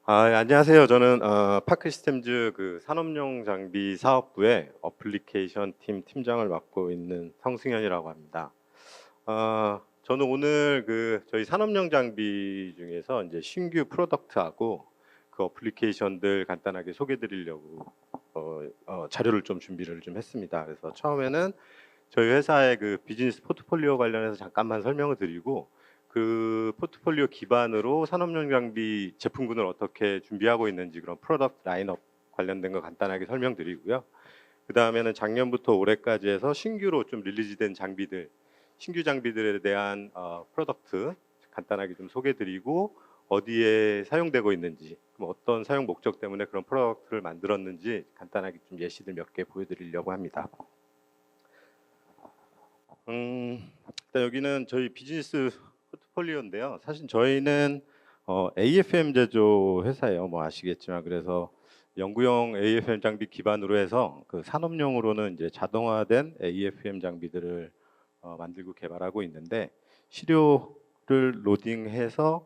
안녕하세요. 저는 파크시스템즈 그 산업용 장비 사업부의 어플리케이션 팀 팀장을 맡고 있는 성승현이라고 합니다. 저는 오늘 그 저희 산업용 장비 중에서 이제 신규 프로덕트하고 그 어플리케이션들 간단하게 소개드리려고 자료를 좀 준비를 좀 했습니다. 그래서 처음에는 저희 회사의 그 비즈니스 포트폴리오 관련해서 잠깐만 설명을 드리고, 그 포트폴리오 기반으로 산업용 장비 제품군을 어떻게 준비하고 있는지 그런 프로덕트 라인업 관련된 거 간단하게 설명드리고요. 그 다음에는 작년부터 올해까지 해서 신규로 좀 릴리즈된 장비들, 신규 장비들에 대한 프로덕트 간단하게 좀 소개드리고, 어디에 사용되고 있는지, 어떤 사용 목적 때문에 그런 프로덕트를 만들었는지 간단하게 좀 예시들 몇 개 보여드리려고 합니다. 일단 여기는 저희 비즈니스 포트폴리오인데요. 사실 저희는 AFM 제조 회사예요. 뭐 아시겠지만, 그래서 연구용 AFM 장비 기반으로 해서 그 산업용으로는 이제 자동화된 AFM 장비들을 만들고 개발하고 있는데, 시료를 로딩해서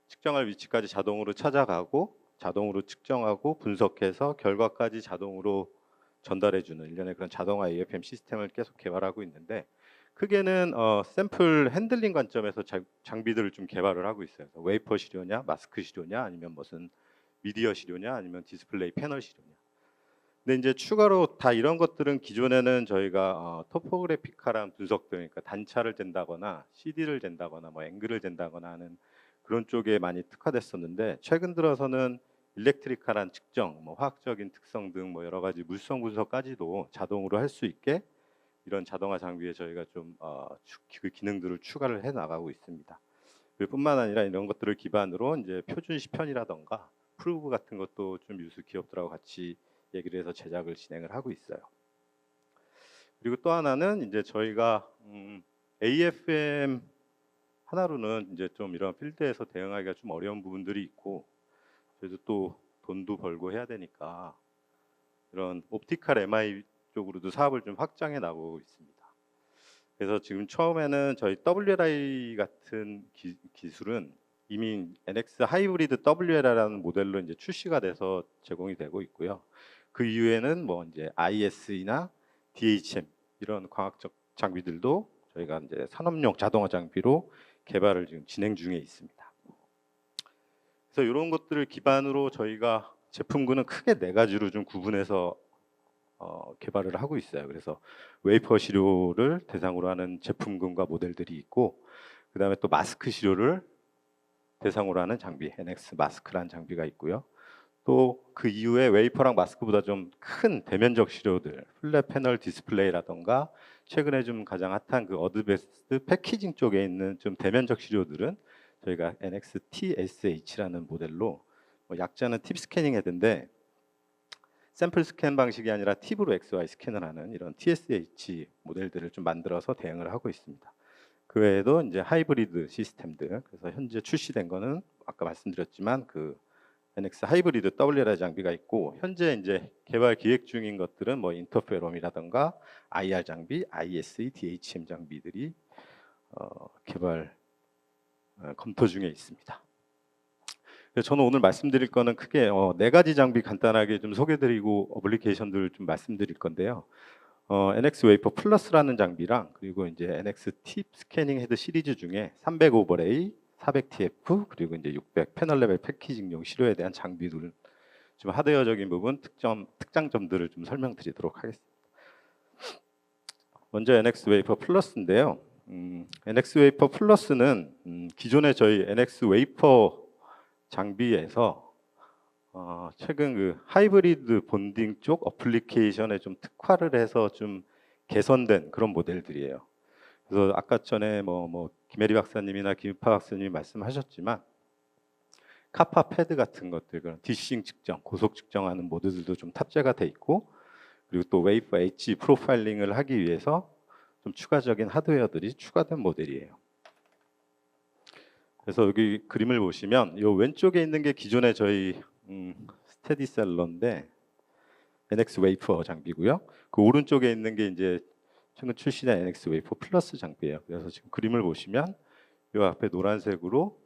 측정할 위치까지 자동으로 찾아가고 자동으로 측정하고 분석해서 결과까지 자동으로 전달해주는 일련의 그런 자동화 AFM 시스템을 계속 개발하고 있는데, 크게는 샘플 핸들링 관점에서 장비들을 좀 개발을 하고 있어요. 웨이퍼 시료냐, 마스크 시료냐, 아니면 무슨 미디어 시료냐, 아니면 디스플레이 패널 시료냐. 근데 이제 추가로 다 이런 것들은 기존에는 저희가 토포그래피컬한 분석들, 그러니까 단차를 잰다거나 CD를 잰다거나 뭐 앵글을 잰다거나 하는 그런 쪽에 많이 특화됐었는데, 최근 들어서는 일렉트리컬한 측정, 뭐 화학적인 특성 등 뭐 여러 가지 물성 분석까지도 자동으로 할 수 있게 이런 자동화 장비에 저희가 좀 그 기능들을 추가를 해 나가고 있습니다. 뿐만 아니라 이런 것들을 기반으로 이제 표준 시편이라던가 프루브 같은 것도 좀 유수 기업들하고 같이 얘기를 해서 제작을 진행을 하고 있어요. 그리고 또 하나는 이제 저희가 AFM 하나로는 이제 좀 이런 필드에서 대응하기가 좀 어려운 부분들이 있고, 그래도 또 돈도 벌고 해야 되니까 이런 옵티컬 MI 쪽으로도 사업을 좀 확장해 나가고 있습니다. 그래서 지금 처음에는 저희 WLI 같은 기술은 이미 NX 하이브리드 WLI라는 모델로 이제 출시가 돼서 제공이 되고 있고요. 그 이후에는 뭐 이제 IS나 DHM 이런 광학적 장비들도 저희가 이제 산업용 자동화 장비로 개발을 지금 진행 중에 있습니다. 그래서 이런 것들을 기반으로 저희가 제품군은 크게 네 가지로 좀 구분해서 개발을 하고 있어요. 그래서 웨이퍼 시료를 대상으로 하는 제품군과 모델들이 있고, 그 다음에 또 마스크 시료를 대상으로 하는 장비, NX 마스크라는 장비가 있고요. 또 그 이후에 웨이퍼랑 마스크보다 좀 큰 대면적 시료들, 플랫 패널 디스플레이라던가 최근에 좀 가장 핫한 그 어드밴스드 패키징 쪽에 있는 좀 대면적 시료들은 저희가 NX TSH라는 모델로, 약자는 팁 스캐닝 헤드인데 샘플 스캔 방식이 아니라 팁으로 XY 스캔을 하는 이런 TSH 모델들을 좀 만들어서 대응을 하고 있습니다. 그 외에도 이제 하이브리드 시스템들, 그래서 현재 출시된 거는 아까 말씀드렸지만 그 NX 하이브리드 WLI 장비가 있고, 현재 이제 개발 기획 중인 것들은 뭐 인터페롬이라던가 IR 장비, ISE, DHM 장비들이 개발 검토 중에 있습니다. 저는 오늘 말씀드릴 거는 크게 네 가지 장비 간단하게 좀 소개드리고 어플리케이션들을 좀 말씀드릴 건데요. NX 웨이퍼 플러스라는 장비랑, 그리고 이제 NX 팁 스캐닝 헤드 시리즈 중에 300 오버레이, 400 TF, 그리고 이제 600 패널 레벨 패키징용 시료에 대한 장비들, 좀 하드웨어적인 부분 특장점들을 좀 설명드리도록 하겠습니다. 먼저 NX 웨이퍼 플러스인데요. NX 웨이퍼 플러스는 기존의 저희 NX 웨이퍼 장비에서 최근 그 하이브리드 본딩 쪽 어플리케이션에 좀 특화를 해서 좀 개선된 그런 모델들이에요. 그래서 아까 전에 뭐 김혜리 박사님이나 김유파 박사님이 말씀하셨지만 카파 패드 같은 것들, 그런 디싱 측정, 고속 측정하는 모드들도 좀 탑재가 돼 있고, 그리고 또 웨이퍼 H 프로파일링을 하기 위해서 좀 추가적인 하드웨어들이 추가된 모델이에요. 그래서 여기 그림을 보시면 이 왼쪽에 있는 게 기존의 저희 스테디셀러인데 NX 웨이퍼 장비고요. 그 오른쪽에 있는 게 이제 최근 출시된 NX 웨이퍼 플러스 장비예요. 그래서 지금 그림을 보시면 이 앞에 노란색으로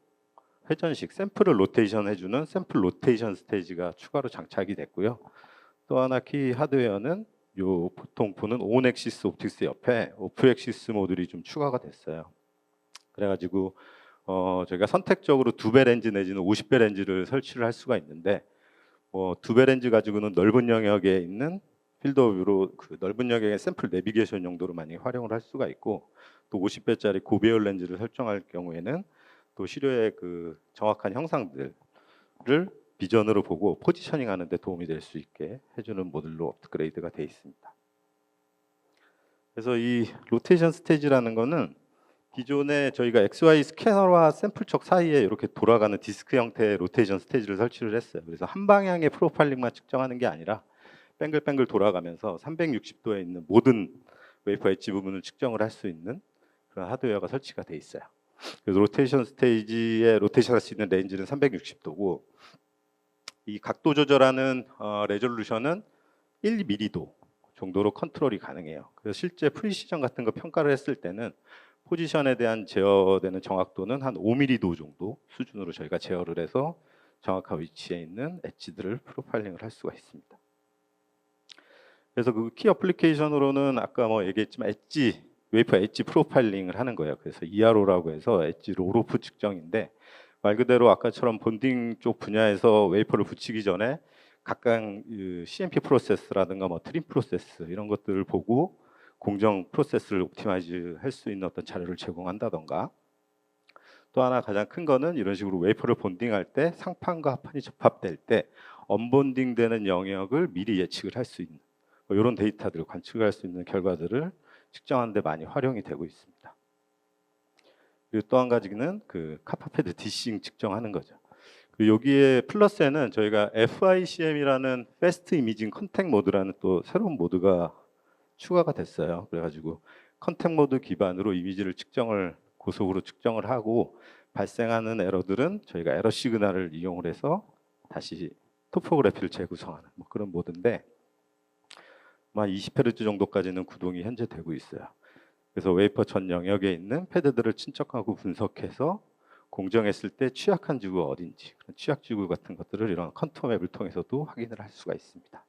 회전식 샘플을 로테이션 해주는 샘플 로테이션 스테이지가 추가로 장착이 됐고요. 또 하나 키 하드웨어는 요 보통 보는 온 엑시스 옵틱스 옆에 오프 엑시스 모듈이 좀 추가가 됐어요. 그래가지고 저희가 선택적으로 2배 렌즈 내지는 50배 렌즈를 설치를 할 수가 있는데 2배 렌즈 가지고는 넓은 영역에 있는 필드 오브 뷰로 그 넓은 영역의 샘플 내비게이션 용도로 많이 활용을 할 수가 있고, 또 50배짜리 고배열 렌즈를 설정할 경우에는 또 시료의 그 정확한 형상들을 비전으로 보고 포지셔닝 하는 데 도움이 될 수 있게 해주는 모듈로 업그레이드가 되어 있습니다. 그래서 이 로테이션 스테이지라는 거는 기존에 저희가 XY 스캐너와 샘플척 사이에 이렇게 돌아가는 디스크 형태의 로테이션 스테이지를 설치를 했어요. 그래서 한 방향의 프로파일링만 측정하는 게 아니라 뱅글뱅글 돌아가면서 360도에 있는 모든 웨이퍼 엣지 부분을 측정을 할 수 있는 그런 하드웨어가 설치가 돼 있어요. 그래서 로테이션 스테이지에 로테이션할 수 있는 레인지는 360도고, 이 각도 조절하는 레졸루션은 1mm도 정도로 컨트롤이 가능해요. 그래서 실제 프리시전 같은 거 평가를 했을 때는 포지션에 대한 제어되는 정확도는 한 5mm도 정도 수준으로 저희가 제어를 해서 정확한 위치에 있는 엣지들을 프로파일링을 할 수가 있습니다. 그래서 그 키 어플리케이션으로는 아까 얘기했지만 엣지 웨이퍼 엣지 프로파일링을 하는 거예요. 그래서 ERO라고 해서 엣지 롤오프 측정인데, 말 그대로 아까처럼 본딩 쪽 분야에서 웨이퍼를 붙이기 전에 각각 CMP 프로세스라든가 트림 프로세스 이런 것들을 보고 공정 프로세스를 옵티마이즈 할 수 있는 어떤 자료를 제공한다던가, 또 하나 가장 큰 거는 이런 식으로 웨이퍼를 본딩할 때 상판과 하판이 접합될 때 언본딩 되는 영역을 미리 예측을 할 수 있는 이런 데이터들을 관측할 수 있는 결과들을 측정하는 데 많이 활용이 되고 있습니다. 그리고 또 한 가지는 그 카파패드 디싱 측정하는 거죠. 여기에 플러스에는 저희가 FICM이라는 패스트 이미징 컨택 모드라는 또 새로운 모드가 추가가 됐어요. 그래가지고 컨택 모드 기반으로 이미지를 측정을 고속으로 측정을 하고 발생하는 에러들은 저희가 에러 시그널을 이용을 해서 다시 토포그래피를 재구성하는 그런 모드인데, 20Hz 정도까지는 구동이 현재 되고 있어요. 그래서 웨이퍼 전 영역에 있는 패드들을 친척하고 분석해서 공정했을 때 취약한 지구가 어딘지, 그런 취약 지구 같은 것들을 이런 컨투어 맵을 통해서도 확인을 할 수가 있습니다.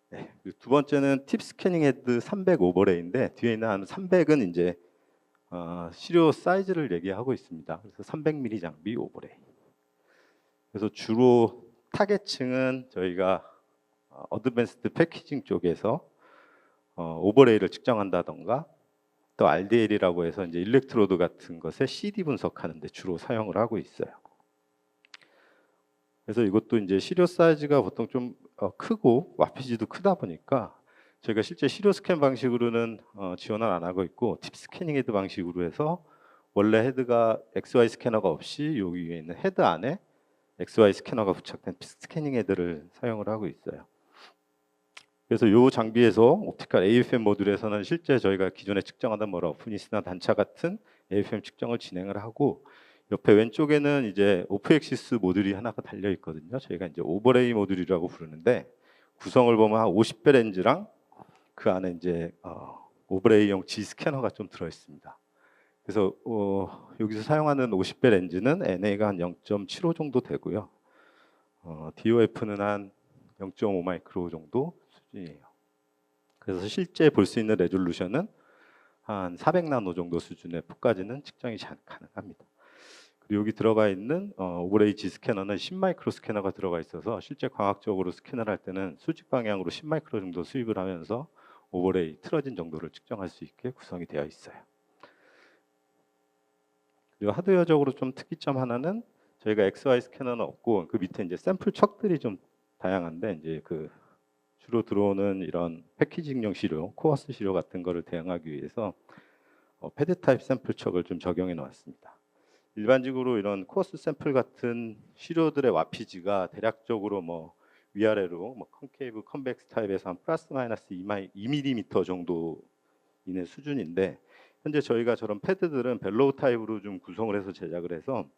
네, 두 번째는 팁 스캐닝 헤드 300 오버레이인데, 뒤에 있는 한 300은 이제 시료 사이즈를 얘기하고 있습니다. 그래서 300mm 장비 오버레이. 그래서 주로 타겟층은 저희가 어드밴스드 패키징 쪽에서 오버레이를 측정한다던가, 또 RDL이라고 해서 이제 일렉트로드 같은 것에 CD 분석하는데 주로 사용을 하고 있어요. 그래서 이것도 이제 시료 사이즈가 보통 좀 크고 와피지도 크다 보니까 저희가 실제 시료 스캔 방식으로는 지원을 안 하고 있고, 팁 스캐닝 헤드 방식으로 해서 원래 헤드가 XY 스캐너가 없이 여기 위에 있는 헤드 안에 XY 스캐너가 부착된 팁 스캐닝 헤드를 사용을 하고 있어요. 그래서 이 장비에서 옵티컬 AFM 모듈에서는 실제 저희가 기존에 측정하던 러프니스나 단차 같은 AFM 측정을 진행을 하고, 옆에 왼쪽에는 이제 오프 엑시스 모듈이 하나가 달려 있거든요. 저희가 이제 오버레이 모듈이라고 부르는데, 구성을 보면 한 50배 렌즈랑 그 안에 이제 오버레이용 G 스캐너가 좀 들어 있습니다. 그래서 여기서 사용하는 50배 렌즈는 NA가 한 0.75 정도 되고요. DOF는 한 0.5 마이크로 정도 수준이에요. 그래서 실제 볼 수 있는 레졸루션은 한 400나노 정도 수준의 폭까지는 측정이 가능합니다. 그리고 여기 들어가 있는 오버레이 G 스캐너는 10마이크로 스캐너가 들어가 있어서 실제 광학적으로 스캐너를 할 때는 수직 방향으로 10마이크로 정도 수입을 하면서 오버레이 틀어진 정도를 측정할 수 있게 구성이 되어 있어요. 그리고 하드웨어적으로 좀 특이점 하나는 저희가 XY 스캐너는 없고, 그 밑에 이제 샘플 척들이 좀 다양한데, 이제 그 주로 들어오는 이런 패키징용 시료, 코어스 시료 같은 거를 대응하기 위해서 패드 타입 샘플 척을 좀 적용해 놓았습니다. 일반적으로 이런 코어스 샘플 같은 시료들의 와피지가 대략적으로 위아래로 컨케이브 컨벡스 타입에서 한 플러스 마이너스 2mm 정도 이내 수준인데, 현재 저희가 저런 패드들은 벨로우 타입으로 좀 구성을 해서 제작을 해서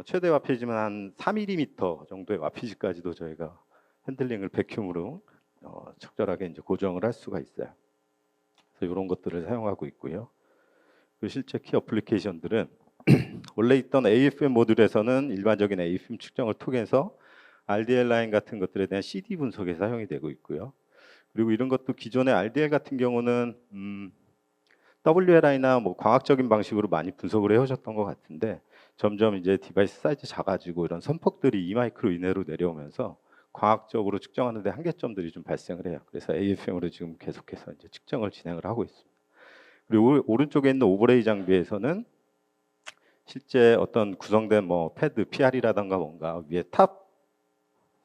최대 와피지만 한 4mm 정도의 와피지까지도 저희가 핸들링을 백큐으로 적절하게 이제 고정을 할 수가 있어요. 그래서 이런 것들을 사용하고 있고요. 그 실제 키 어플리케이션들은 원래 있던 AFM 모듈에서는 일반적인 AFM 측정을 통해서 RDL 라인 같은 것들에 대한 CD 분석에 사용이 되고 있고요. 그리고 이런 것도 기존의 RDL 같은 경우는 WLI나 뭐 광학적인 방식으로 많이 분석을 해오셨던 것 같은데 점점 이제 디바이스 사이즈 작아지고 이런 선폭들이 2마이크로 이내로 내려오면서 과학적으로 측정하는 데 한계점들이 좀 발생을 해요. 그래서 AFM으로 지금 계속해서 이제 측정을 진행을 하고 있습니다. 그리고 오른쪽에 있는 오버레이 장비에서는 실제 어떤 구성된 뭐 패드, PR이라던가 뭔가 위에 탑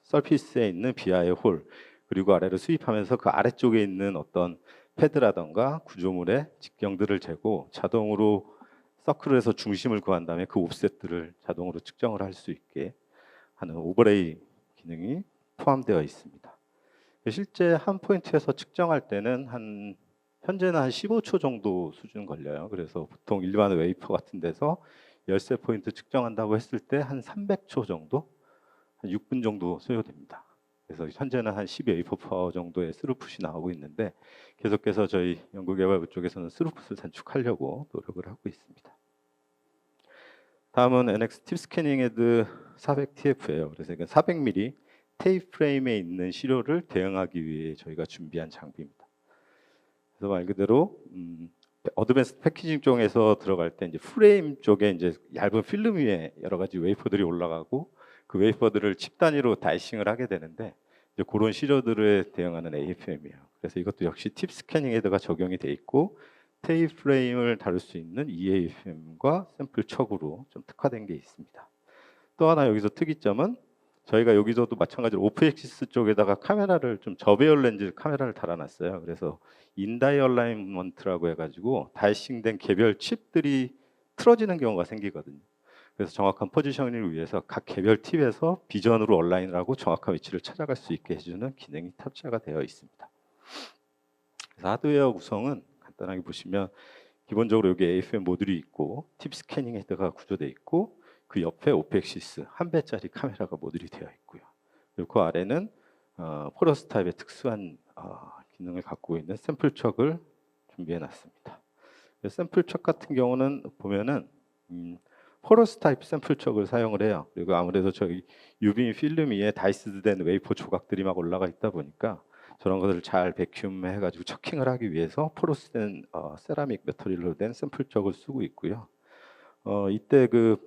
서피스에 있는 비하의 홀 그리고 아래로 수입하면서 그 아래쪽에 있는 어떤 패드라던가 구조물의 직경들을 재고 자동으로 서클을 해서 중심을 구한 다음에 그 옵셋들을 자동으로 측정을 할 수 있게 하는 오버레이 기능이 포함되어 있습니다. 실제 한 포인트에서 측정할 때는 현재는 한 15초 정도 수준 걸려요. 그래서 보통 일반 웨이퍼 같은 데서 열쇠 포인트 측정한다고 했을 때 한 300초 정도, 한 6분 정도 소요됩니다. 그래서 현재는 한 12웨이퍼 정도의 스루풋이 나오고 있는데 계속해서 저희 연구개발부 쪽에서는 스루풋을 단축하려고 노력을 하고 있습니다. 다음은 NX 팁 스캐닝 헤드 400TF예요. 그래서 이건 400mm 테이프 프레임에 있는 시료를 대응하기 위해 저희가 준비한 장비입니다. 그래서 말 그대로 어드밴스 패키징 쪽에서 들어갈 때 이제 프레임 쪽에 이제 얇은 필름 위에 여러 가지 웨이퍼들이 올라가고 그 웨이퍼들을 칩 단위로 다이싱을 하게 되는데 이제 그런 시료들에 대응하는 AFM이에요. 그래서 이것도 역시 팁 스캐닝 헤드가 적용이 돼 있고 테이프 프레임을 다룰 수 있는 EAFM과 샘플 척으로 좀 특화된 게 있습니다. 또 하나 여기서 특이점은 저희가 여기서도 마찬가지로 오프 액시스 쪽에다가 카메라를 좀 저배열 렌즈 카메라를 달아놨어요. 그래서 인다이 얼라이먼트라고 해가지고 다이싱된 개별 칩들이 틀어지는 경우가 생기거든요. 그래서 정확한 포지셔닝을 위해서 각 개별 팁에서 비전으로 얼라인을 하고 정확한 위치를 찾아갈 수 있게 해주는 기능이 탑재가 되어 있습니다. 그래서 하드웨어 구성은 간단하게 보시면 기본적으로 여기 AFM 모듈이 있고 팁 스캐닝 헤드가 구조되어 있고 그 옆에 오펙시스 한 배짜리 카메라가 모듈이 되어 있고요. 그리고 그 아래는 포러스 타입의 특수한 기능을 갖고 있는 샘플 척을 준비해 놨습니다. 샘플 척 같은 경우는 보면은 포러스 타입 샘플 척을 사용을 해요. 그리고 아무래도 저기 유빔 필름 위에 다이스된 웨이퍼 조각들이 막 올라가 있다 보니까 저런 것들을 잘 베큐um 해가지고 척킹을 하기 위해서 포러스된 세라믹 메터리얼로 된 샘플 척을 쓰고 있고요. 이때 그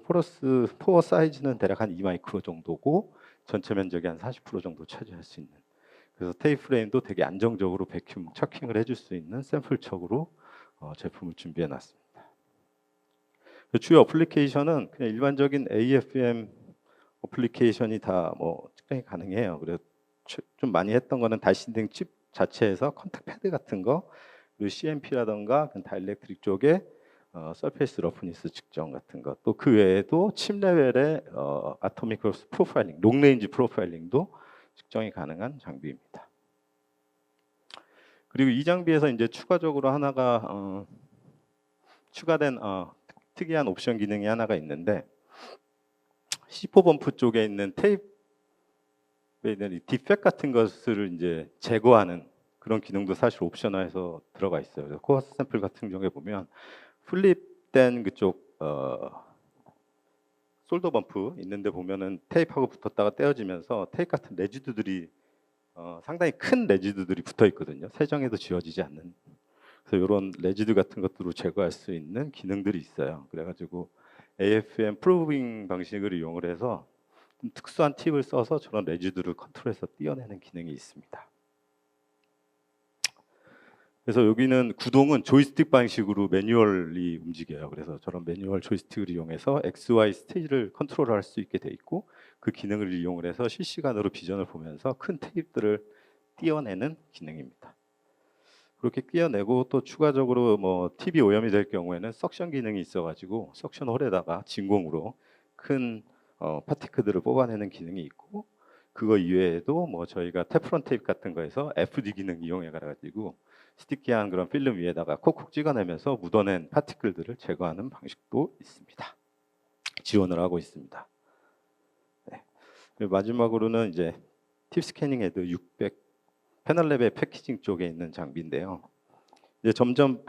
포어 사이즈는 대략 한 2마이크로 정도고 전체 면적이 한 40% 정도 차지할 수 있는. 그래서 테이프 프레임도 되게 안정적으로 베큐um 척킹을 해줄 수 있는 샘플 척으로 제품을 준비해 놨습니다. 주요 어플리케이션은 그냥 일반적인 AFM 어플리케이션이 다 뭐 측정이 가능해요. 그래서 좀 많이 했던 거는 다이싱 칩 자체에서 컨택 패드 같은 거, 그리고 CMP라던가 다이렉트릭 쪽에 서페이스 러프니스 측정 같은 것, 또 그 외에도 칩 레벨의 아토믹 프로파일링, 롱레인지 프로파일링도 측정이 가능한 장비입니다. 그리고 이 장비에서 이제 추가적으로 하나가 추가된 특이한 옵션 기능이 하나가 있는데 C4 범프 쪽에 있는 테이프에 있는 디펙 같은 것을 이제 제거하는 그런 기능도 사실 옵션화해서 들어가 있어요. 그래서 코어 샘플 같은 경우에 보면 플립된 그쪽 솔더 범프 있는데 보면은 테이프하고 붙었다가 떼어지면서 테이프 같은 레지두들이 상당히 큰 레지두들이 붙어 있거든요. 세정해도 지워지지 않는. 그래서 이런 레지두 같은 것들을 제거할 수 있는 기능들이 있어요. 그래가지고 AFM 프로빙 방식을 이용을 해서 좀 특수한 팁을 써서 저런 레지두를 컨트롤해서 떼어내는 기능이 있습니다. 그래서 여기는 구동은 조이스틱 방식으로 매뉴얼이 움직여요. 그래서 저런 매뉴얼 조이스틱을 이용해서 XY 스테이지를 컨트롤할 수 있게 돼 있고 그 기능을 이용을 해서 실시간으로 비전을 보면서 큰 테이프들을 떼어내는 기능입니다. 그렇게 떼어내고 또 추가적으로 뭐 팁이 오염이 될 경우에는 석션 기능이 있어가지고 석션 홀에다가 진공으로 큰 파티클들을 뽑아내는 기능이 있고 그거 이외에도 뭐 저희가 테프론 테이프 같은 거에서 FD 기능 이용해가지고 스티키한 그런 필름 위에다가 콕콕 찍어내면서 묻어낸 파티클들을 제거하는 방식도 있습니다. 지원을 하고 있습니다. 네. 마지막으로는 이제 팁 스캐닝 헤드 600 패널랩의 패키징 쪽에 있는 장비인데요. 이제 점점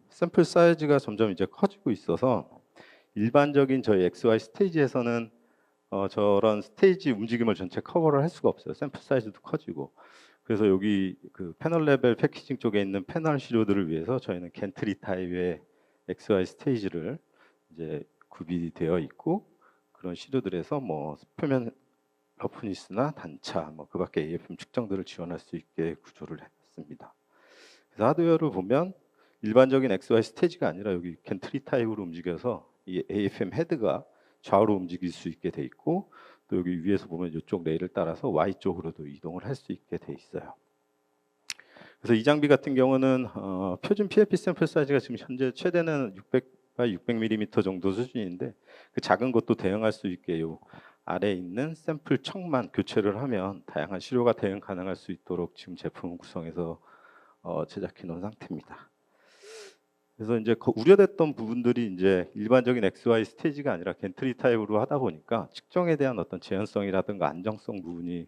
샘플 사이즈가 점점 이제 커지고 있어서 일반적인 저희 XY 스테이지에서는 저런 스테이지 움직임을 전체 커버를 할 수가 없어요. 샘플 사이즈도 커지고. 그래서 여기 그 패널 레벨 패키징 쪽에 있는 패널 시료들을 위해서 저희는 겐트리 타입의 XY 스테이지를 이제 구비되어 있고, 그런 시료들에서 뭐 표면 러프니스나 단차, 뭐 그밖에 AFM 측정들을 지원할 수 있게 구조를 했습니다. 그래서 하드웨어를 보면 일반적인 XY 스테이지가 아니라 여기 겐트리 타입으로 움직여서 이 AFM 헤드가 좌우로 움직일 수 있게 돼 있고, 또 여기 위에서 보면 이쪽 레일을 따라서 Y 쪽으로도 이동을 할 수 있게 돼 있어요. 그래서 이 장비 같은 경우는 표준 PFP 샘플 사이즈가 지금 현재 최대는 600by 600mm 정도 수준인데, 그 작은 것도 대응할 수 있게 요 아래에 있는 샘플 척만 교체를 하면 다양한 시료가 대응 가능할 수 있도록 지금 제품 구성해서 제작해 놓은 상태입니다. 그래서 이제 우려됐던 부분들이 이제 일반적인 XY 스테이지가 아니라 겐트리 타입으로 하다 보니까 측정에 대한 어떤 제한성이라든가 안정성 부분이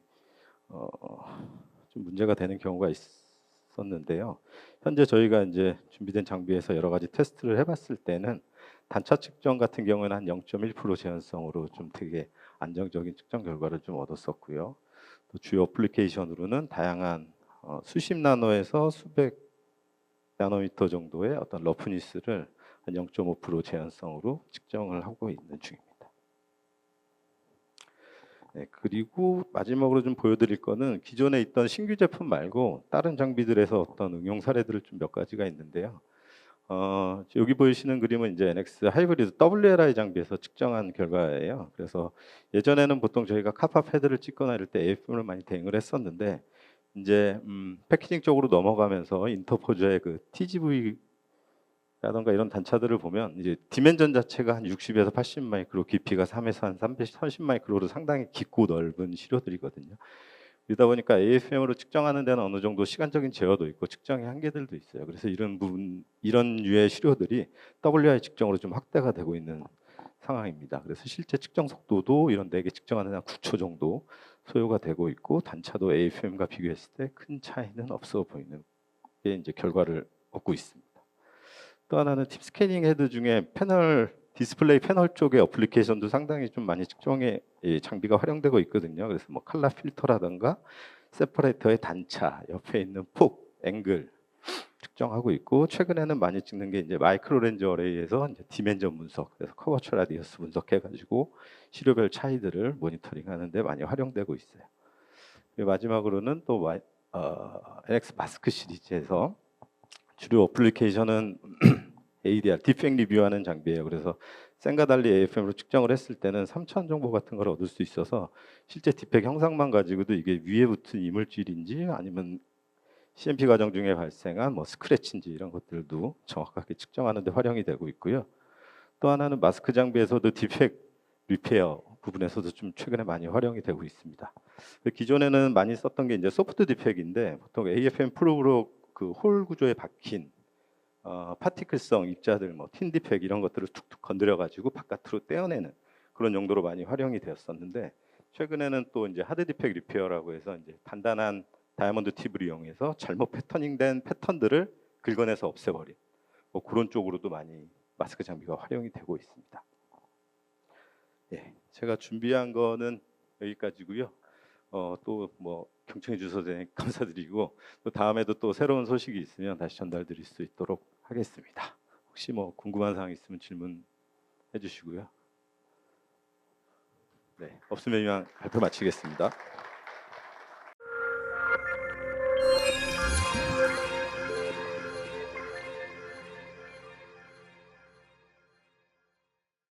좀 문제가 되는 경우가 있었는데요. 현재 저희가 이제 준비된 장비에서 여러 가지 테스트를 해봤을 때는 단차 측정 같은 경우는 한 0.1% 제한성으로 좀 되게 안정적인 측정 결과를 좀 얻었었고요. 또 주요 어플리케이션으로는 다양한 수십 나노에서 수백 나노미터 정도의 어떤 러프니스를 한 0.5% 제한성으로 측정을 하고 있는 중입니다. 네, 그리고 마지막으로 좀 보여드릴 거는 기존에 있던 신규 제품 말고 다른 장비들에서 어떤 응용 사례들을 좀 몇 가지가 있는데요. 여기 보이시는 그림은 이제 NX 하이브리드 WLI 장비에서 측정한 결과예요. 그래서 예전에는 보통 저희가 카파 패드를 찍거나 이럴 때 AFM을 많이 대응을 했었는데, 이제 패키징 쪽으로 넘어가면서 인터포저의 그 TGV라던가 이런 단차들을 보면 이제 디멘전 자체가 한 60에서 80 마이크로, 깊이가 3에서 한 330 마이크로로 상당히 깊고 넓은 시료들이거든요. 그러다 보니까 AFM으로 측정하는 데는 어느 정도 시간적인 제어도 있고 측정의 한계들도 있어요. 그래서 이런 류의 시료들이 WI 측정으로 좀 확대가 되고 있는 상황입니다. 그래서 실제 측정 속도도 이런 4개 측정하는 한 9초 정도 소요가 되고 있고, 단차도 AFM과 비교했을 때 큰 차이는 없어 보이는 게 이제 결과를 얻고 있습니다. 또 하나는 팁 스캐닝 헤드 중에 디스플레이 패널 쪽의 어플리케이션도 상당히 좀 많이 측정에 장비가 활용되고 있거든요. 그래서 뭐 칼라 필터라든가 세퍼레이터의 단차, 옆에 있는 폭, 앵글 측정하고 있고, 최근에는 많이 찍는 게 이제 마이크로 렌즈 어레이에서 이제 디멘전 분석, 그래서 커버처 라디어스 분석해가지고 시료별 차이들을 모니터링하는데 많이 활용되고 있어요. 마지막으로는 또 NX 마스크 시리즈에서 주요 어플리케이션은 ADR, 디펙 리뷰하는 장비예요. 그래서 쌤과 달리 AFM으로 측정을 했을 때는 3천 정보 같은 걸 얻을 수 있어서 실제 디펙 형상만 가지고도 이게 위에 붙은 이물질인지 아니면 CMP 과정 중에 발생한 뭐 스크래치인지 이런 것들도 정확하게 측정하는 데 활용이 되고 있고요. 또 하나는 마스크 장비에서도 디펙 리페어 부분에서도 좀 최근에 많이 활용이 되고 있습니다. 기존에는 많이 썼던 게 이제 소프트 디펙인데, 보통 AFM 프로브로 그 홀 구조에 박힌 파티클성 입자들, 뭐 틴 디펙 이런 것들을 툭툭 건드려 가지고 바깥으로 떼어내는 그런 용도로 많이 활용이 되었었는데, 최근에는 또 이제 하드 디펙 리페어라고 해서 이제 단단한 다이아몬드 팁을 이용해서 잘못 패터닝된 패턴들을 긁어내서 없애버린 뭐 그런 쪽으로도 많이 마스크 장비가 활용이 되고 있습니다. 예, 제가 준비한 거는 여기까지고요. 또 뭐 경청해 주셔서 감사드리고, 또 다음에도 또 새로운 소식이 있으면 다시 전달드릴 수 있도록 하겠습니다. 혹시 뭐 궁금한 사항 있으면 질문해 주시고요. 네, 없으면 이만 발표 마치겠습니다.